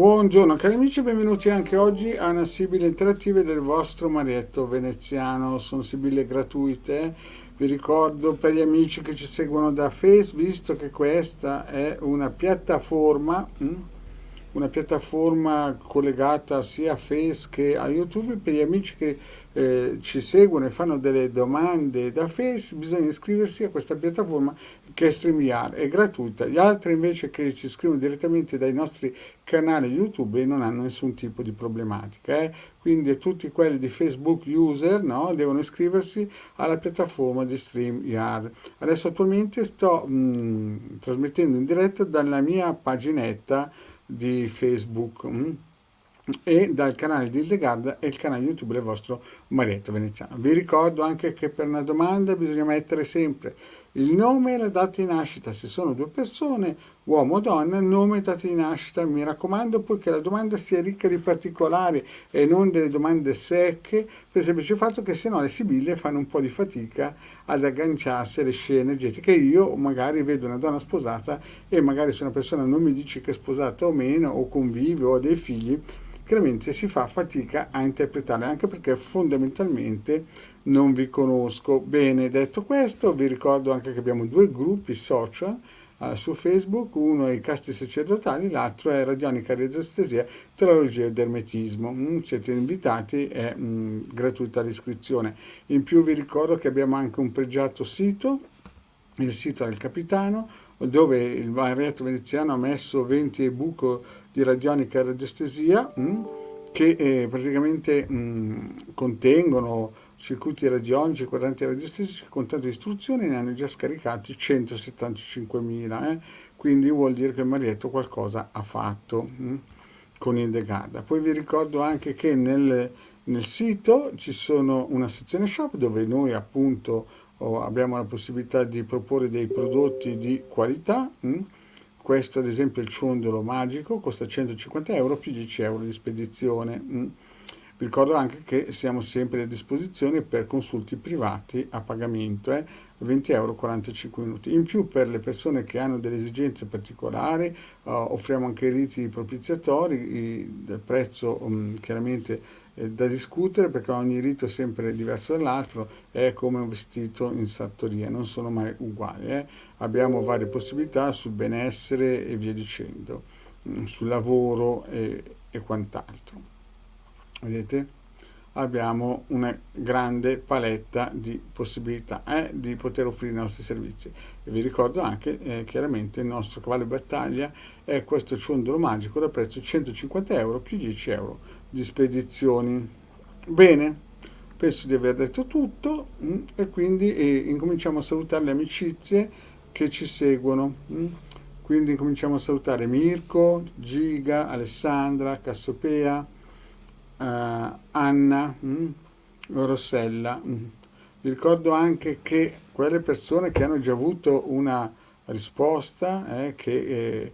Buongiorno cari amici, benvenuti anche oggi a una Sibille interattive del vostro Marietto veneziano. Sono Sibille gratuite. Vi ricordo per gli amici che ci seguono da Face, visto che questa è una piattaforma collegata sia a Face che a YouTube. Per gli amici che ci seguono e fanno delle domande da Face, bisogna iscriversi a questa piattaforma che è StreamYard, è gratuita. Gli altri invece che ci scrivono direttamente dai nostri canali YouTube non hanno nessun tipo di problematica. Quindi tutti quelli di Facebook user, no, devono iscriversi alla piattaforma di StreamYard. Adesso attualmente sto trasmettendo in diretta dalla mia paginetta di Facebook e dal canale di Hildegarda e il canale YouTube del vostro Marietto veneziano. Vi ricordo anche che per una domanda bisogna mettere sempre il nome e la data di nascita. Se sono due persone, uomo o donna, nome e data di nascita. Mi raccomando poi che la domanda sia ricca di particolari e non delle domande secche, per il semplice fatto che sennò le sibille fanno un po' di fatica ad agganciarsi alle scene energetiche. Io magari vedo una donna sposata e magari se una persona non mi dice che è sposata o meno, o convive o ha dei figli, chiaramente si fa fatica a interpretarle, anche perché fondamentalmente non vi conosco. Bene, detto questo, vi ricordo anche che abbiamo due gruppi social su Facebook, uno è i casti sacerdotali, l'altro è radionica radiestesia, teologia ed ermetismo. Siete invitati, è gratuita l'iscrizione. In più vi ricordo che abbiamo anche un pregiato sito, il sito del capitano, dove il Marietto veneziano ha messo 20 ebook di radionica e radiestesia che praticamente contengono circuiti radionici, quadranti radiostesici con tante istruzioni, ne hanno già scaricati 175.000, quindi vuol dire che il Marietto qualcosa ha fatto con Hildegarda. Poi vi ricordo anche che nel sito ci sono una sezione shop dove noi appunto abbiamo la possibilità di proporre dei prodotti di qualità. Questo ad esempio il ciondolo magico costa 150 euro più 10 euro di spedizione. Vi ricordo anche che siamo sempre a disposizione per consulti privati a pagamento, 20 euro 45 minuti. In più per le persone che hanno delle esigenze particolari offriamo anche i riti propiziatori, del prezzo chiaramente da discutere, perché ogni rito è sempre diverso dall'altro, è come un vestito in sartoria, non sono mai uguali. Abbiamo varie possibilità sul benessere e via dicendo, sul lavoro e quant'altro. Vedete? Abbiamo una grande paletta di possibilità di poter offrire i nostri servizi. E vi ricordo anche chiaramente il nostro cavallo di battaglia è questo ciondolo magico da prezzo 150 euro più 10 euro di spedizioni. Bene, penso di aver detto tutto e quindi incominciamo a salutare le amicizie che ci seguono. Quindi incominciamo a salutare Mirko, Giga, Alessandra, Cassiopea, Anna, Rossella. Vi ricordo anche che quelle persone che hanno già avuto una risposta, che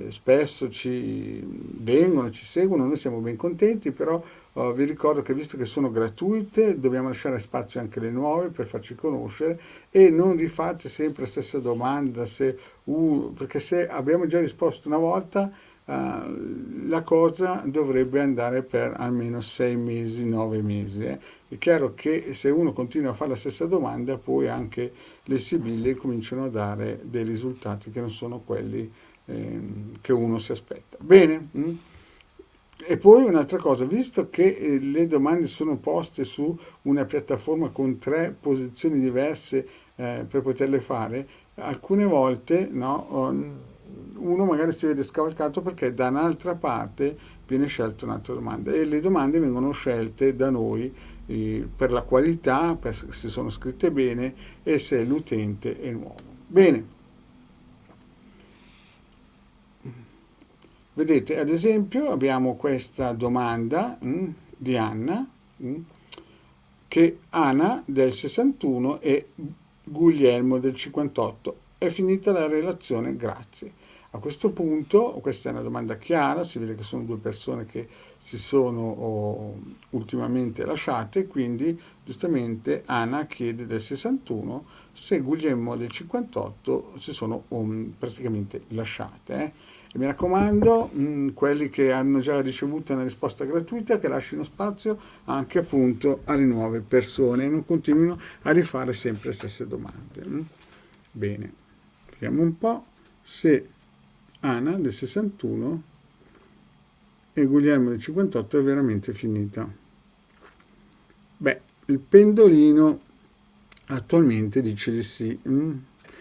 spesso ci vengono, ci seguono, noi siamo ben contenti, però vi ricordo che visto che sono gratuite dobbiamo lasciare spazio anche alle nuove per farci conoscere e non rifate sempre la stessa domanda, perché se abbiamo già risposto una volta la cosa dovrebbe andare per almeno 6 mesi, 9 mesi. È chiaro che se uno continua a fare la stessa domanda, poi anche le sibille cominciano a dare dei risultati che non sono quelli che uno si aspetta. Bene? E poi un'altra cosa, visto che le domande sono poste su una piattaforma con 3 posizioni diverse per poterle fare, alcune volte no, uno magari si vede scavalcato perché da un'altra parte viene scelta un'altra domanda e le domande vengono scelte da noi per la qualità, per se sono scritte bene e se l'utente è nuovo. Bene. Vedete, ad esempio, abbiamo questa domanda di Anna, che Anna del 61 e Guglielmo del 58. È finita la relazione, grazie. A questo punto, questa è una domanda chiara, si vede che sono due persone che si sono ultimamente lasciate, quindi giustamente Anna chiede del 61 se Guglielmo del 58 si sono praticamente lasciate. E mi raccomando, quelli che hanno già ricevuto una risposta gratuita, che lasciano spazio anche appunto alle nuove persone e non continuino a rifare sempre le stesse domande. Bene, vediamo un po' se Anna del 61 e Guglielmo del 58 è veramente finita. Beh, il pendolino attualmente dice di sì.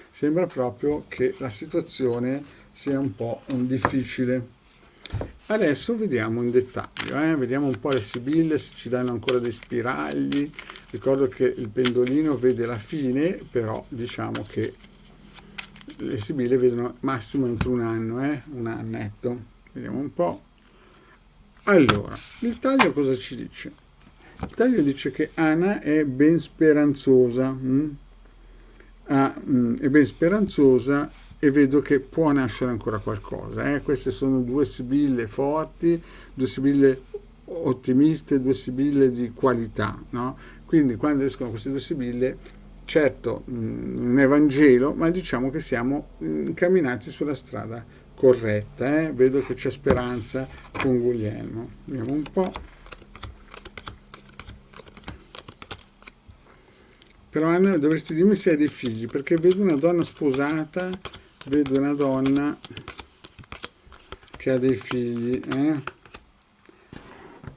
Sembra proprio che la situazione sia un po' difficile. Adesso vediamo in dettaglio, vediamo un po' le sibille, se ci danno ancora dei spiragli. Ricordo che il pendolino vede la fine, però diciamo che le sibille vedono massimo entro un anno, un annetto. Vediamo un po'. Allora, il taglio cosa ci dice? Il taglio dice che Anna è ben speranzosa, è ben speranzosa e vedo che può nascere ancora qualcosa. Queste sono due sibille forti, due sibille ottimiste, due sibille di qualità, no? Quindi quando escono queste due sibille, certo non è Vangelo, ma diciamo che siamo incamminati sulla strada corretta. Vedo che c'è speranza con Guglielmo. Vediamo un po'. Però Anna, dovresti dirmi se hai dei figli, perché vedo una donna sposata, vedo una donna che ha dei figli.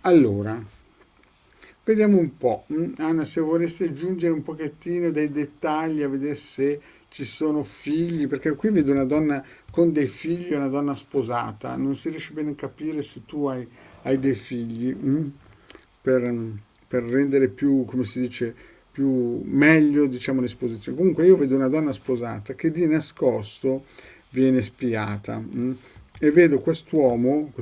Allora, vediamo un po'. Anna, se vorresti aggiungere un pochettino dei dettagli a vedere se ci sono figli, perché qui vedo una donna con dei figli e una donna sposata. Non si riesce bene a capire se tu hai dei figli, per rendere più, come si dice, più meglio, diciamo, l'esposizione. Comunque io vedo una donna sposata che di nascosto viene spiata. E vedo quest'uomo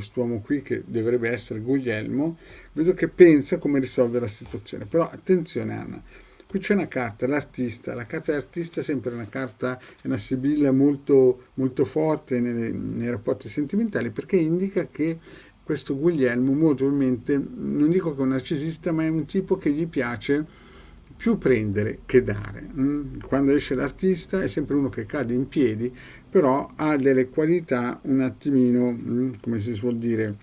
qui che dovrebbe essere Guglielmo, vedo che pensa come risolvere la situazione. Però attenzione Anna, qui c'è una carta, l'artista, la carta dell'artista è sempre una carta, è una sibilla molto, molto forte nei rapporti sentimentali, perché indica che questo Guglielmo molto probabilmente, non dico che è un narcisista, ma è un tipo che gli piace più prendere che dare. Quando esce l'artista è sempre uno che cade in piedi, però ha delle qualità un attimino, come si suol dire,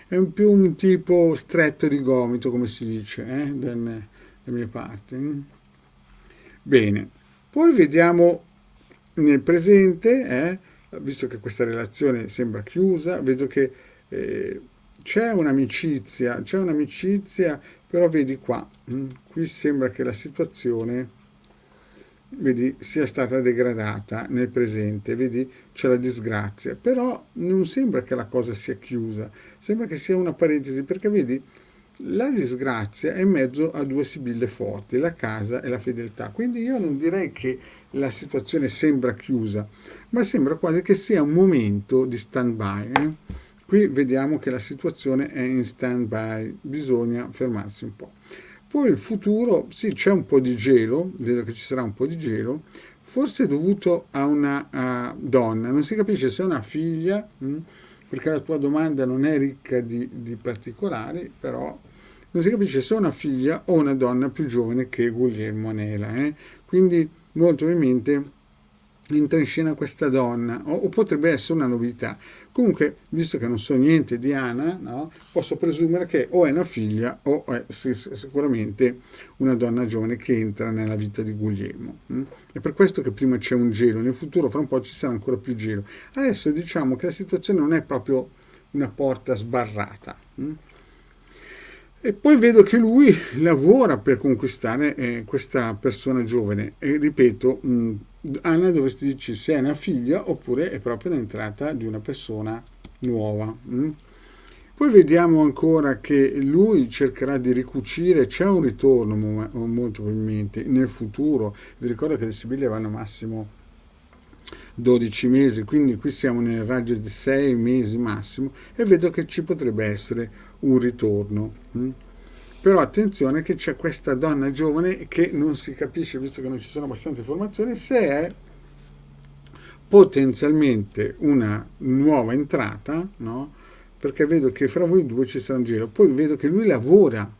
è più un tipo stretto di gomito, come si dice, dalle mie parti. Bene, poi vediamo nel presente, visto che questa relazione sembra chiusa, vedo che c'è un'amicizia, però vedi qua, qui sembra che la situazione, vedi, sia stata degradata nel presente, vedi, c'è la disgrazia, però non sembra che la cosa sia chiusa, sembra che sia una parentesi, perché vedi, la disgrazia è in mezzo a due sibille forti, la casa e la fedeltà, quindi io non direi che la situazione sembra chiusa, ma sembra quasi che sia un momento di stand-by. Qui vediamo che la situazione è in stand-by, bisogna fermarsi un po'. Poi il futuro, sì, c'è un po' di gelo, vedo che ci sarà un po' di gelo, forse dovuto a una donna, non si capisce se è una figlia, perché la tua domanda non è ricca di particolari, però non si capisce se è una figlia o una donna più giovane che Guglielmo Nela. Quindi molto probabilmente entra in scena questa donna, o potrebbe essere una novità. Comunque, visto che non so niente di Anna, no, posso presumere che o è una figlia o è sicuramente una donna giovane che entra nella vita di Guglielmo. È per questo che prima c'è un gelo, nel futuro fra un po' ci sarà ancora più gelo. Adesso diciamo che la situazione non è proprio una porta sbarrata. E poi vedo che lui lavora per conquistare questa persona giovane e ripeto, Anna dovresti dirci se è una figlia oppure è proprio l'entrata di una persona nuova. Poi vediamo ancora che lui cercherà di ricucire, c'è un ritorno molto probabilmente nel futuro. Vi ricordo che le sibille vanno massimo 12 mesi, quindi qui siamo nel raggio di 6 mesi massimo e vedo che ci potrebbe essere un ritorno. Però attenzione che c'è questa donna giovane che non si capisce, visto che non ci sono abbastanza informazioni, se è potenzialmente una nuova entrata, no? Perché vedo che fra voi due ci sarà un gelo. Poi vedo che lui lavora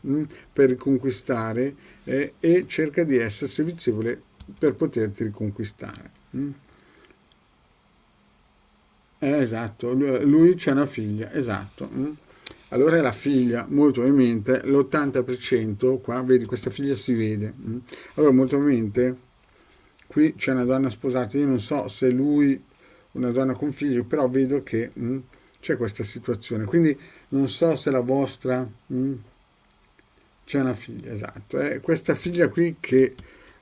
per riconquistare e cerca di essere servizievole per poterti riconquistare. Esatto, lui c'è una figlia, esatto. Allora è la figlia, molto probabilmente l'80% qua, vedi, questa figlia si vede. Allora molto probabilmente qui c'è una donna sposata, io non so se lui una donna con figli, però vedo che c'è questa situazione, quindi non so se la vostra c'è una figlia, esatto, è questa figlia qui che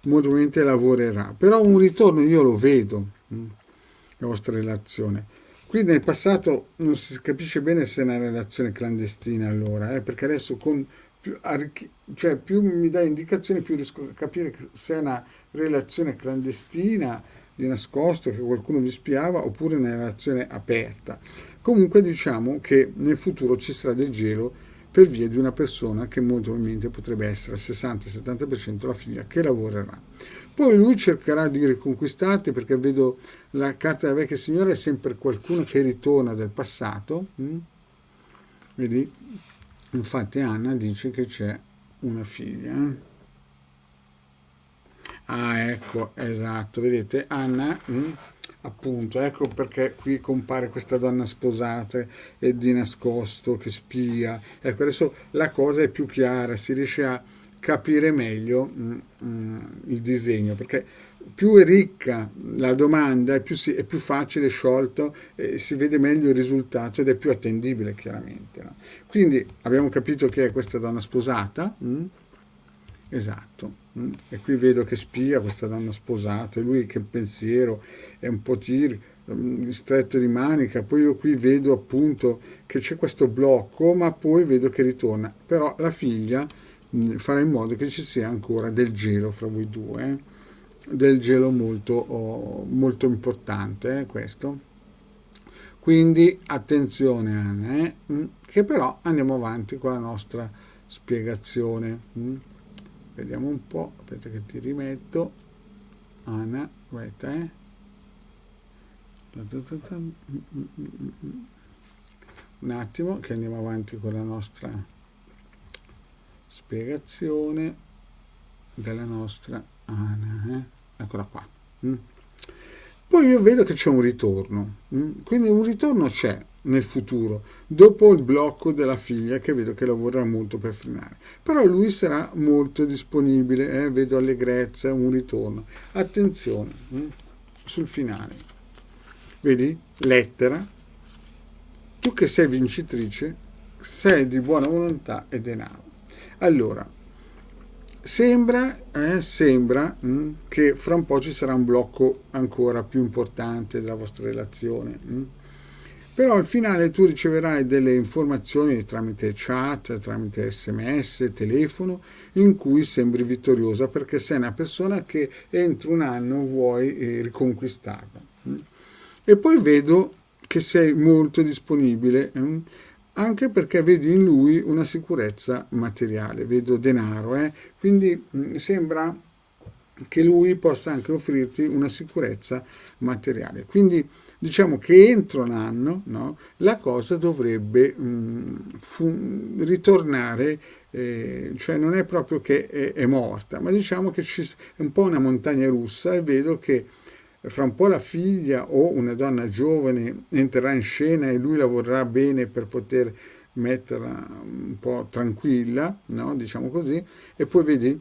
molto probabilmente lavorerà, però un ritorno io lo vedo, la vostra relazione. Qui nel passato non si capisce bene se è una relazione clandestina allora, perché adesso con cioè più mi dà indicazioni, più riesco a capire se è una relazione clandestina di nascosto che qualcuno vi spiava oppure una relazione aperta. Comunque diciamo che nel futuro ci sarà del gelo per via di una persona che molto probabilmente potrebbe essere al 60-70% la figlia che lavorerà. Poi lui cercherà di riconquistarti perché vedo la carta della vecchia signora è sempre qualcuno che ritorna del passato. Vedi? Infatti Anna dice che c'è una figlia. Ah, ecco, esatto, vedete, Anna, appunto, ecco perché qui compare questa donna sposata e di nascosto che spia. Ecco, adesso la cosa è più chiara, si riesce a capire meglio il disegno, perché più è ricca la domanda, è più facile, sciolto, si vede meglio il risultato ed è più attendibile, chiaramente. No? Quindi abbiamo capito che è questa donna sposata. Esatto. E qui vedo che spia questa donna sposata, e lui che pensiero è un po' stretto di manica, poi io qui vedo appunto che c'è questo blocco, ma poi vedo che ritorna, però la figlia farà in modo che ci sia ancora del gelo fra voi due, del gelo molto, molto importante, questo. Quindi attenzione Anna, che però andiamo avanti con la nostra spiegazione. Vediamo un po', aspetta che ti rimetto. Anna, aspetta, un attimo che andiamo avanti con la nostra spiegazione della nostra Anna. Eccola qua. Poi io vedo che c'è un ritorno, quindi un ritorno c'è nel futuro, dopo il blocco della figlia che vedo che lavorerà molto per frenare. Però lui sarà molto disponibile, vedo allegrezza, un ritorno. Attenzione sul finale. Vedi? Lettera. Tu che sei vincitrice, sei di buona volontà e denaro. Allora, sembra che fra un po' ci sarà un blocco ancora più importante della vostra relazione. Però al finale tu riceverai delle informazioni tramite chat, tramite sms, telefono, in cui sembri vittoriosa perché sei una persona che entro un anno vuoi riconquistarla. E poi vedo che sei molto disponibile, anche perché vedi in lui una sicurezza materiale, vedo denaro, quindi sembra che lui possa anche offrirti una sicurezza materiale. Quindi diciamo che entro un anno, no, la cosa dovrebbe ritornare, cioè non è proprio che è morta, ma diciamo che è un po' una montagna russa e vedo che fra un po' la figlia o una donna giovane entrerà in scena e lui lavorerà bene per poter metterla un po' tranquilla, no? Diciamo così, e poi vedi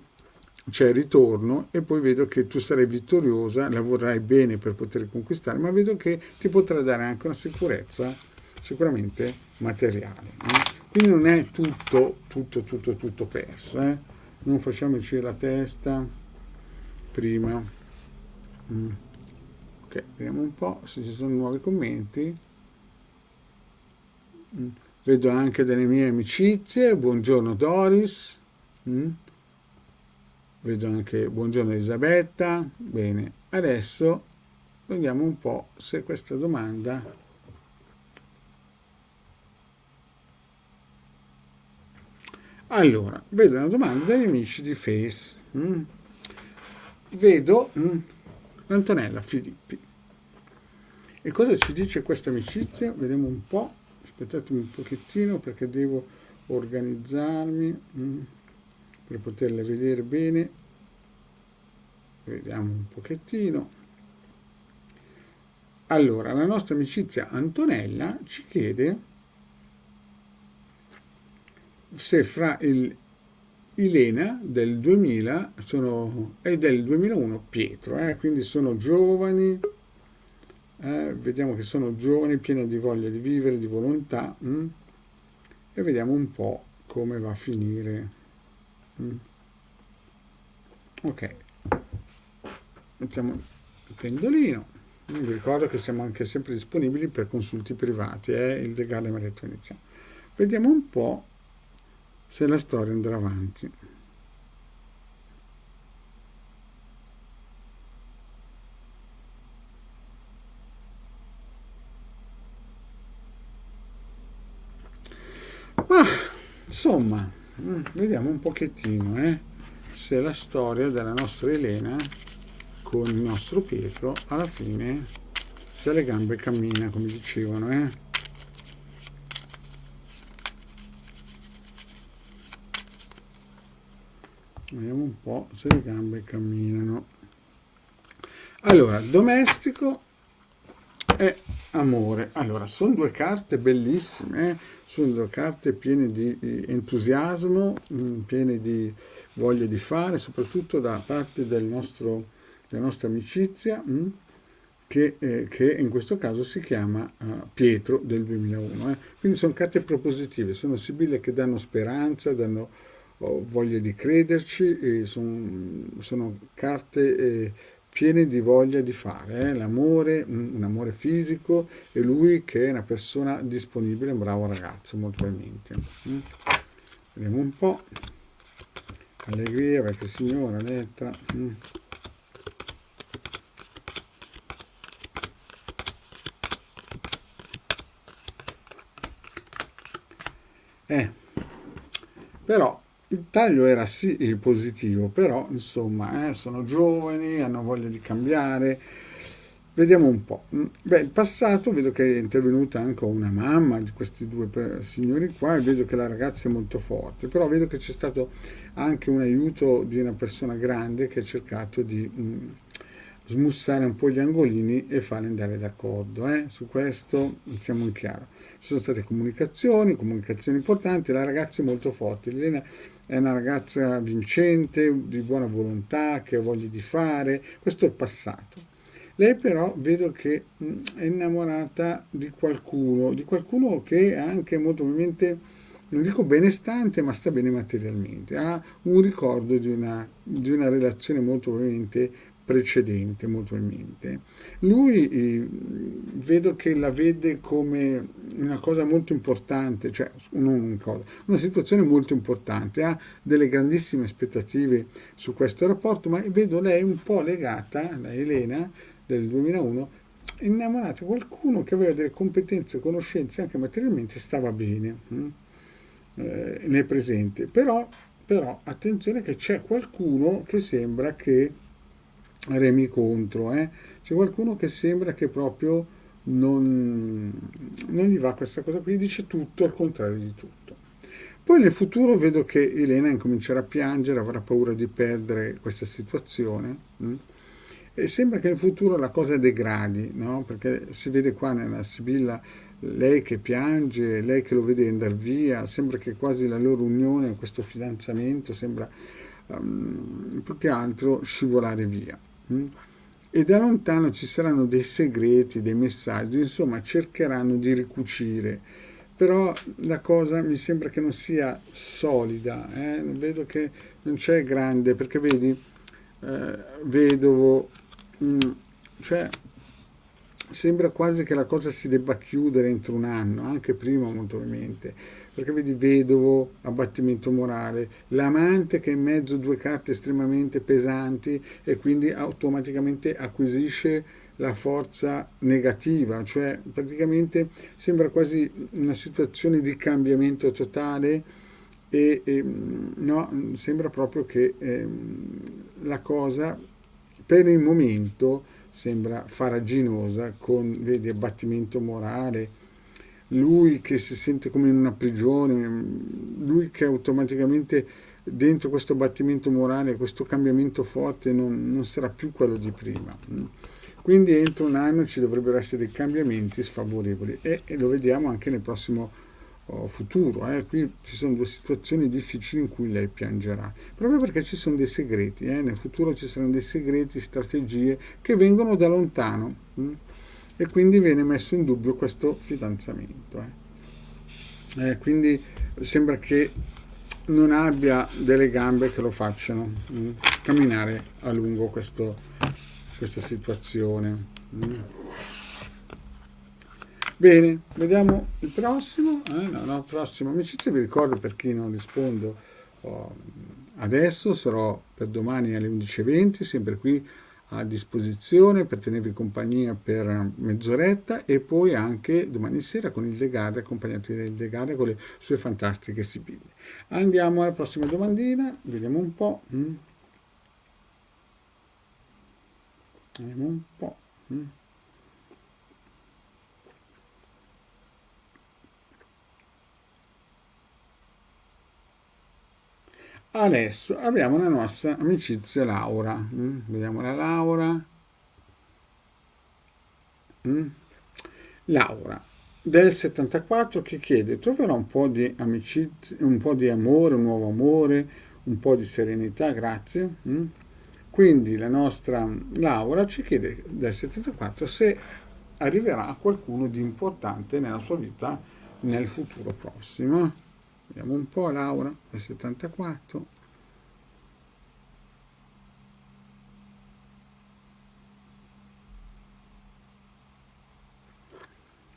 c'è il ritorno e poi vedo che tu sarai vittoriosa, lavorerai bene per poter conquistare, ma vedo che ti potrà dare anche una sicurezza sicuramente materiale. Quindi non è tutto perso. Non facciamoci la testa prima. Ok, vediamo un po' se ci sono nuovi commenti. Vedo anche delle mie amicizie. Buongiorno Doris. Vedo anche buongiorno Elisabetta. Bene, adesso vediamo un po' se questa domanda allora, vedo una domanda dagli amici di Face. Vedo Antonella Filippi. E cosa ci dice questa amicizia? Vediamo un po', aspettatemi un pochettino perché devo organizzarmi per poterla vedere bene. Vediamo un pochettino. Allora, la nostra amicizia Antonella ci chiede se fra Ilena del 2000 e del 2001 Pietro, quindi sono giovani, vediamo che sono giovani, pieni di voglia di vivere, di volontà, e vediamo un po' come va a finire. Ok, mettiamo il pendolino. Vi ricordo che siamo anche sempre disponibili per consulti privati, il legale maletto iniziale. Vediamo un po' se la storia andrà avanti. Ma insomma, vediamo un pochettino se la storia della nostra Elena con il nostro Pietro alla fine, se le gambe cammina, come dicevano. Vediamo un po' se le gambe camminano. Allora, domestico e amore. Allora, sono due carte bellissime, sono due carte piene di entusiasmo, piene di voglia di fare, soprattutto da parte della nostra amicizia, che in questo caso si chiama Pietro del 2001. Quindi sono carte propositive, sono sibille che danno speranza, danno voglia di crederci, sono carte piene di voglia di fare, l'amore, un amore fisico, e lui che è una persona disponibile, un bravo ragazzo, molto probabilmente. Vediamo un po'. Allegria, perché signora, lettera. Però il taglio era sì positivo, però insomma sono giovani, hanno voglia di cambiare. Vediamo un po'. Beh, il passato vedo che è intervenuta anche una mamma di questi due signori qua, e vedo che la ragazza è molto forte, però vedo che c'è stato anche un aiuto di una persona grande che ha cercato di smussare un po' gli angolini e farli andare d'accordo. Su questo siamo in chiaro. Ci sono state comunicazioni importanti, la ragazza è molto forte. Elena è una ragazza vincente, di buona volontà, che ha voglia di fare. Questo è il passato. Lei però vedo che è innamorata di qualcuno che è anche molto probabilmente, non dico benestante, ma sta bene materialmente. Ha un ricordo di una relazione molto probabilmente precedente, molto probabilmente. Lui vedo che la vede come una cosa molto importante, cioè non una cosa, una situazione molto importante, ha delle grandissime aspettative su questo rapporto, ma vedo lei un po' legata, la Elena del 2001, innamorata di qualcuno che aveva delle competenze, conoscenze, anche materialmente stava bene nel presente. Però attenzione che c'è qualcuno che sembra che remi contro, c'è qualcuno che sembra che proprio non gli va questa cosa qui, dice tutto al contrario di tutto. Poi nel futuro vedo che Elena incomincerà a piangere, avrà paura di perdere questa situazione. E sembra che nel futuro la cosa degradi, no? Perché si vede qua nella Sibilla lei che piange, lei che lo vede andare via, sembra che quasi la loro unione, questo fidanzamento, sembra più che altro scivolare via. E da lontano ci saranno dei segreti, dei messaggi, insomma cercheranno di ricucire. Però la cosa mi sembra che non sia solida, vedo che non c'è grande, perché vedi, vedovo, cioè sembra quasi che la cosa si debba chiudere entro un anno, anche prima molto probabilmente, perché vedi vedovo, abbattimento morale, l'amante che è in mezzo a due carte estremamente pesanti e quindi automaticamente acquisisce la forza negativa, cioè praticamente sembra quasi una situazione di cambiamento totale e no, sembra proprio che la cosa per il momento sembra farraginosa, con, vedi, abbattimento morale, lui che si sente come in una prigione, lui che automaticamente dentro questo abbattimento morale, questo cambiamento forte non sarà più quello di prima. Quindi entro un anno ci dovrebbero essere dei cambiamenti sfavorevoli e lo vediamo anche nel prossimo futuro. Qui ci sono due situazioni difficili in cui lei piangerà, proprio perché ci sono dei segreti. Nel futuro ci saranno dei segreti, strategie che vengono da lontano. E quindi viene messo in dubbio questo fidanzamento. Quindi sembra che non abbia delle gambe che lo facciano camminare a lungo questa situazione. Bene, vediamo il prossimo. Prossimo amicizia, vi ricordo, per chi non rispondo adesso, sarò per domani alle 11:20, sempre qui a disposizione per tenervi compagnia per mezz'oretta, e poi anche domani sera con il Degade, accompagnati del Degade con le sue fantastiche sibille. Andiamo alla prossima domandina, vediamo un po'. Vediamo un po'. Adesso abbiamo la nostra amicizia Laura. Vediamo la Laura. Laura del 74 che chiede: troverò un po' di amicizia, un po' di amore, un nuovo amore, un po' di serenità, grazie. Quindi la nostra Laura ci chiede del 74 se arriverà qualcuno di importante nella sua vita nel futuro prossimo. Vediamo un po', Laura del 74.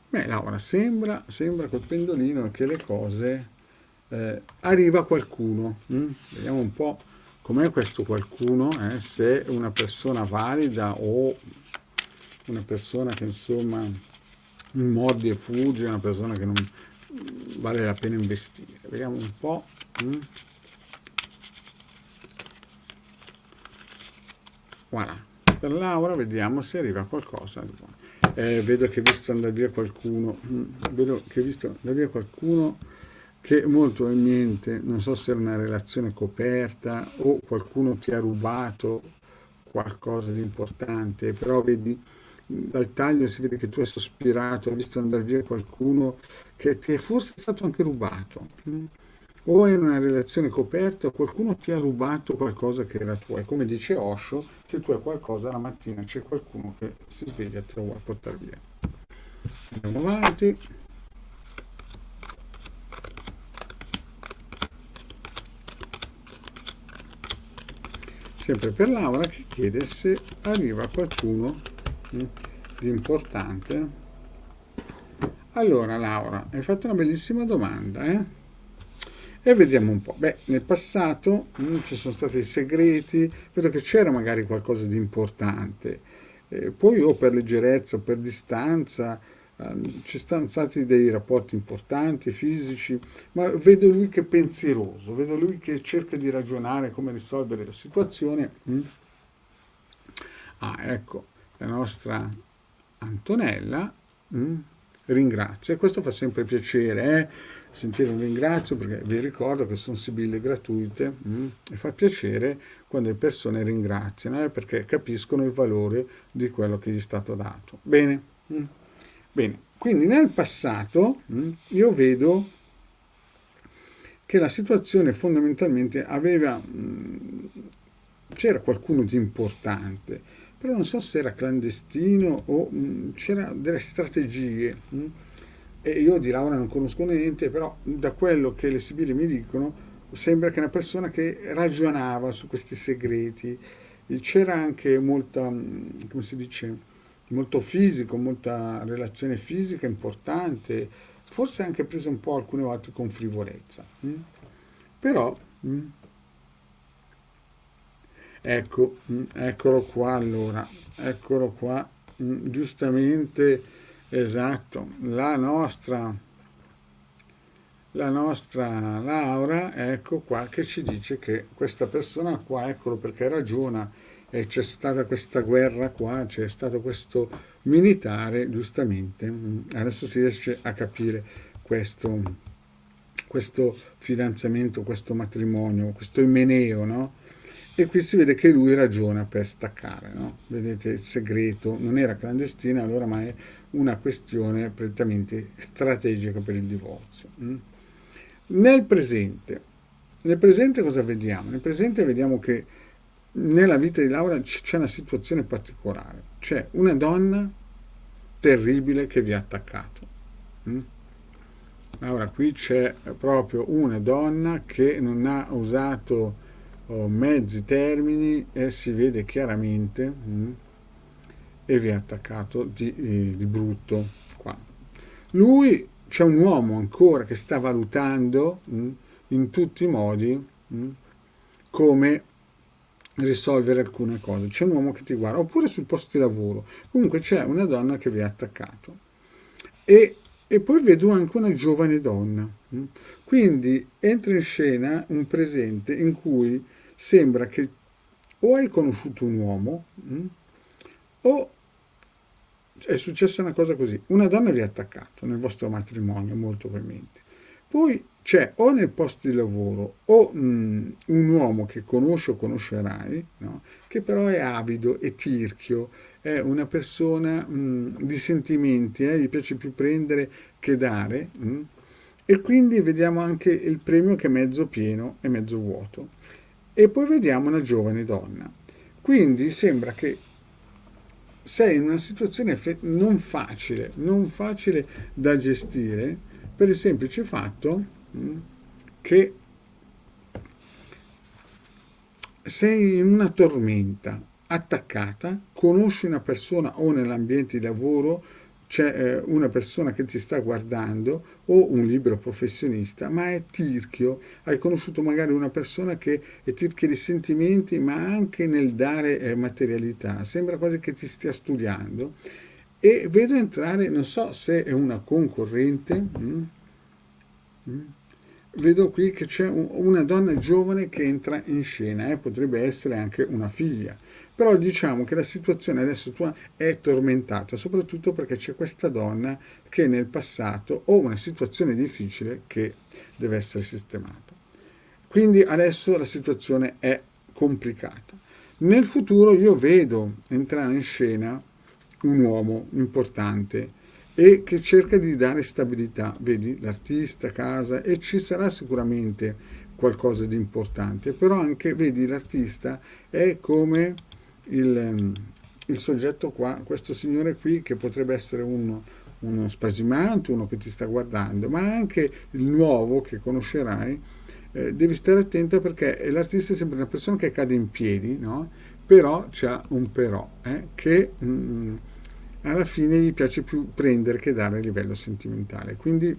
Beh, Laura, sembra col pendolino che le cose arriva qualcuno. Vediamo un po' com'è questo qualcuno, se è una persona valida o una persona che insomma mordi e fugge, una persona che non vale la pena investire. Vediamo un po'. Voilà, per Laura vediamo se arriva qualcosa. Vedo che hai visto andare via qualcuno, vedo che hai visto andare via qualcuno che molto probabilmente, non so se era una relazione coperta o qualcuno ti ha rubato qualcosa di importante, però vedi, dal taglio si vede che tu hai sospirato, hai visto andare via qualcuno che ti è forse stato anche rubato. O è una relazione coperta o qualcuno ti ha rubato qualcosa che era tuo. E come dice Osho, se tu hai qualcosa la mattina c'è qualcuno che si sveglia e te lo vuole portare via. Andiamo avanti. Sempre per Laura che chiede se arriva qualcuno di importante. Allora Laura, hai fatto una bellissima domanda, E vediamo un po'. Beh, nel passato ci sono stati dei segreti, vedo che c'era magari qualcosa di importante. Poi o per leggerezza o per distanza ci sono stati dei rapporti importanti, fisici, ma vedo lui che è pensieroso, vedo lui che cerca di ragionare come risolvere la situazione. Ecco, la nostra Antonella ringrazia, e questo fa sempre piacere, sentire un ringrazio, perché vi ricordo che sono sibille gratuite e fa piacere quando le persone ringraziano, perché capiscono il valore di quello che gli è stato dato. Bene, bene. Quindi nel passato io vedo che la situazione fondamentalmente c'era qualcuno di importante, però non so se era clandestino o c'era delle strategie. E io di Laura non conosco niente, però da quello che le sibille mi dicono sembra che è una persona che ragionava su questi segreti. C'era anche molta, come si dice, molto fisico, molta relazione fisica importante, forse anche presa un po' alcune volte con frivolezza. Però ecco, eccolo qua allora, eccolo qua, giustamente, esatto, la nostra Laura, ecco qua, che ci dice che questa persona qua, eccolo perché ragiona e c'è stata questa guerra qua, c'è stato questo militare, giustamente, adesso si riesce a capire questo fidanzamento, questo matrimonio, questo imeneo, no? E qui si vede che lui ragiona per staccare, no? Vedete il segreto, non era clandestina allora, ma è una questione prettamente strategica per il divorzio. Nel presente, nel presente cosa vediamo? Nel presente vediamo che nella vita di Laura c'è una situazione particolare, c'è una donna terribile che vi ha attaccato. Allora, qui c'è proprio una donna che non ha usato mezzi termini e si vede chiaramente e vi ha attaccato di brutto qua. Lui, c'è un uomo ancora che sta valutando in tutti i modi come risolvere alcune cose. C'è un uomo che ti guarda, oppure sul posto di lavoro. Comunque c'è una donna che vi ha attaccato. E poi vedo anche una giovane donna. Quindi entra in scena un presente in cui sembra che o hai conosciuto un uomo o è successa una cosa così. Una donna vi ha attaccato nel vostro matrimonio, molto probabilmente. Poi c'è o nel posto di lavoro o un uomo che conosci o conoscerai, no? Che però è avido, è tirchio, è una persona di sentimenti, gli piace più prendere che dare, e quindi vediamo anche il premio che è mezzo pieno e mezzo vuoto. E poi vediamo una giovane donna. Quindi sembra che sei in una situazione non facile, non facile da gestire, per il semplice fatto che sei in una tormenta, attaccata, conosci una persona o nell'ambiente di lavoro c'è una persona che ti sta guardando o un libero professionista, ma è tirchio. Hai conosciuto magari una persona che è tirchia di sentimenti, ma anche nel dare materialità. Sembra quasi che ti stia studiando. E vedo entrare, non so se è una concorrente, vedo qui che c'è una donna giovane che entra in scena, potrebbe essere anche una figlia, però diciamo che la situazione adesso tua è tormentata, soprattutto perché c'è questa donna che nel passato ha una situazione difficile che deve essere sistemata. Quindi adesso la situazione è complicata. Nel futuro io vedo entrare in scena un uomo importante e che cerca di dare stabilità, vedi, l'artista, casa, e ci sarà sicuramente qualcosa di importante, però anche, vedi, l'artista è come il soggetto qua, questo signore qui che potrebbe essere uno spasimante, uno che ti sta guardando, ma anche il nuovo che conoscerai, devi stare attenta perché l'artista è sempre una persona che cade in piedi, no? Però c'ha un però, che alla fine gli piace più prendere che dare a livello sentimentale. Quindi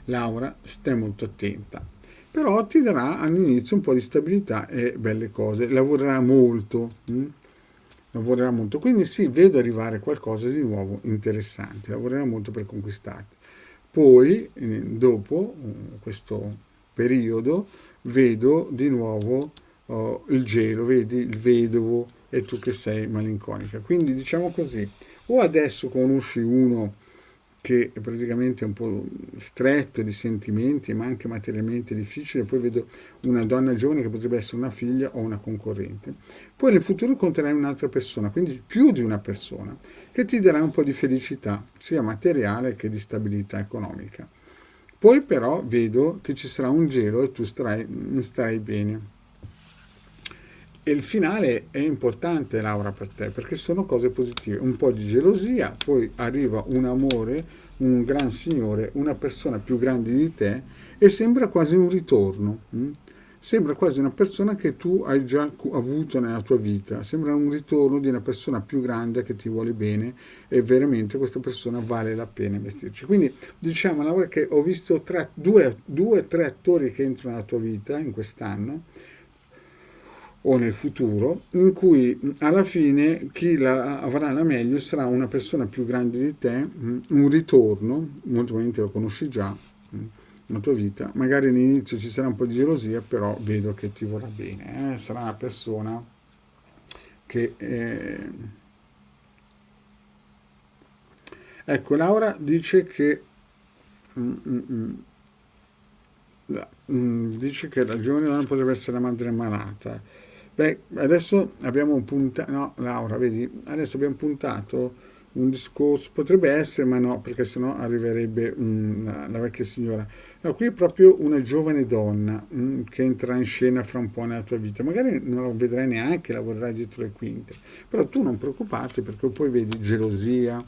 Laura, stai molto attenta. Però ti darà all'inizio un po' di stabilità e belle cose. Lavorerà molto. Lavorerà molto. Quindi sì, vedo arrivare qualcosa di nuovo interessante. Lavorerà molto per conquistarti. Poi, dopo questo periodo, vedo di nuovo il gelo, vedi il vedovo e tu che sei malinconica. Quindi diciamo così, o adesso conosci uno che è praticamente un po' stretto di sentimenti, ma anche materialmente difficile, poi vedo una donna giovane che potrebbe essere una figlia o una concorrente. Poi nel futuro incontrerai un'altra persona, quindi più di una persona, che ti darà un po' di felicità, sia materiale che di stabilità economica. Poi però vedo che ci sarà un gelo e tu non starai bene. E il finale è importante, Laura, per te, perché sono cose positive. Un po' di gelosia, poi arriva un amore, un gran signore, una persona più grande di te e sembra quasi un ritorno. Sembra quasi una persona che tu hai già avuto nella tua vita. Sembra un ritorno di una persona più grande che ti vuole bene e veramente questa persona vale la pena investirci. Quindi diciamo, Laura, che ho visto due o tre attori che entrano nella tua vita in quest'anno o nel futuro, in cui alla fine chi avrà la meglio sarà una persona più grande di te, un ritorno, molto probabilmente lo conosci già nella tua vita, magari all'inizio ci sarà un po' di gelosia, però vedo che ti vorrà bene, sarà una persona che ecco, Laura dice che mm, mm, mm, dice che la giovane donna potrebbe essere la madre malata. Beh, adesso abbiamo puntato, no, Laura, vedi, adesso abbiamo puntato un discorso, potrebbe essere, ma no, perché sennò arriverebbe la vecchia signora. No, qui è proprio una giovane donna che entra in scena fra un po' nella tua vita. Magari non la vedrai neanche, lavorerai dietro le quinte, però tu non preoccuparti perché poi vedi gelosia,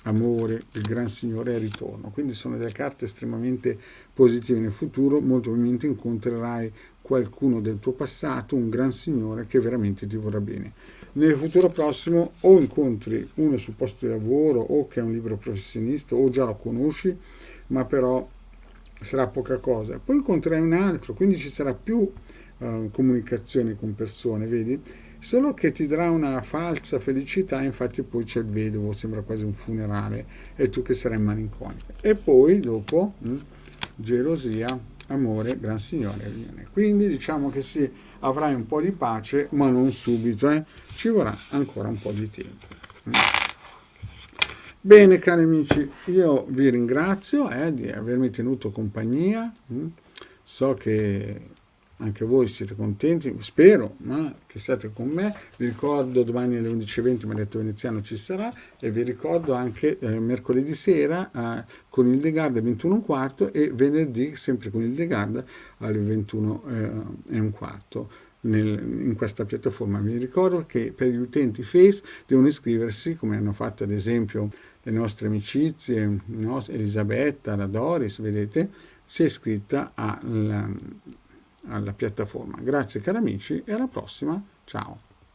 amore, il gran signore è al ritorno. Quindi sono delle carte estremamente positive nel futuro, molto probabilmente incontrerai qualcuno del tuo passato, un gran signore che veramente ti vorrà bene. Nel futuro prossimo o incontri uno sul posto di lavoro o che è un libero professionista o già lo conosci, ma però sarà poca cosa. Poi incontrerai un altro, quindi ci sarà più comunicazione con persone, vedi? Solo che ti darà una falsa felicità, infatti poi c'è il vedovo, sembra quasi un funerale, e tu che sarai malinconica. E poi dopo gelosia, amore, gran signore, riunione. Quindi diciamo che sì, avrai un po' di pace, ma non subito, ci vorrà ancora un po' di tempo. Bene cari amici, io vi ringrazio di avermi tenuto compagnia, so che anche voi siete contenti, spero che siate con me, vi ricordo domani alle 11:20 Marietta Veneziano ci sarà e vi ricordo anche mercoledì sera con il Degarda alle 21:15 e venerdì sempre con il Degarda alle 21:15. In questa piattaforma vi ricordo che per gli utenti Face devono iscriversi come hanno fatto ad esempio le nostre amicizie, no? Elisabetta, la Doris, vedete, si è iscritta alla piattaforma. Grazie cari amici e alla prossima, ciao!